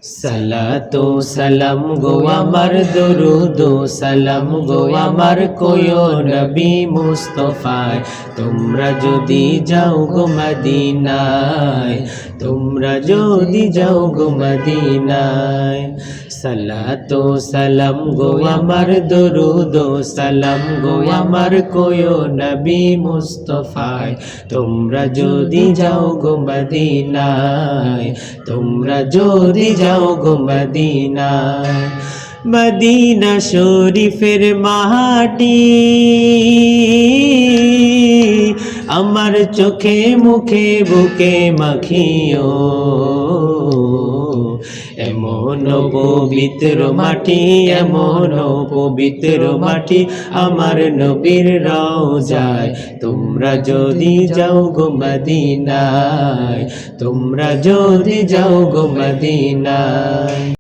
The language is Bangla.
সালাতু সালাম গো আমার দরুদ ও সালাম গো আমার কোয় নবী মুস্তাফায় তোমরা যদি যাও গো মদিনায় তোমরা যদি যাও গো মদিনায় সালাতু সালাম গো আমার দরুদ ও সালাম গো আমার কোয় নবী মুস্তাফায় তোমরা যদি যাও গো মদিনায় তোমরা যদি যাও গো মদিনায় মদিনা শরীফের মাটি আমার চোখে মুখে বুকে মাখিও এমন পবিত্র মাটি এমন পবিত্র মাটি আমার নবীর রওজায় তোমরা যদি যাও গো মদিনায় তোমরা যদি যাও গো মদিনায়।